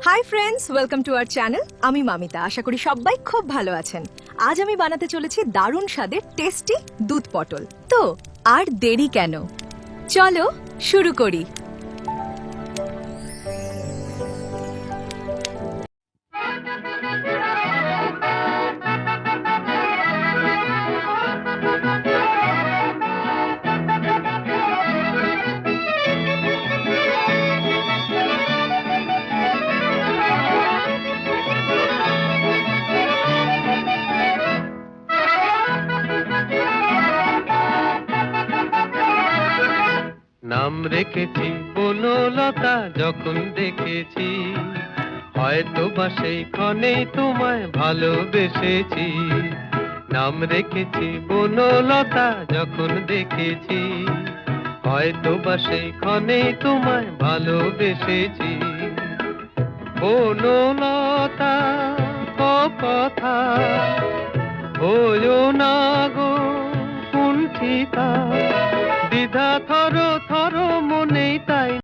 Hi friends, welcome to our channel. আমি মামিতা, আশা করি সবাই খুব ভালো আছেন। আজ আমি বানাতে চলেছি দারুণ স্বাদের টেস্টি দুধ পটল। তো আর দেরি কেন, চলো শুরু করি। নাম রেখেছি বনলতা, যখন দেখেছি হয়তো বা সেই ক্ষণেই তোমায় ভালোবেসেছি। নাম রেখেছি বনলতা, যখন দেখেছি হয়তো বা সেই ক্ষণেই তোমায় ভালোবেসেছি। বনলতা, কথা হইও না গো কুণ্ঠিতা,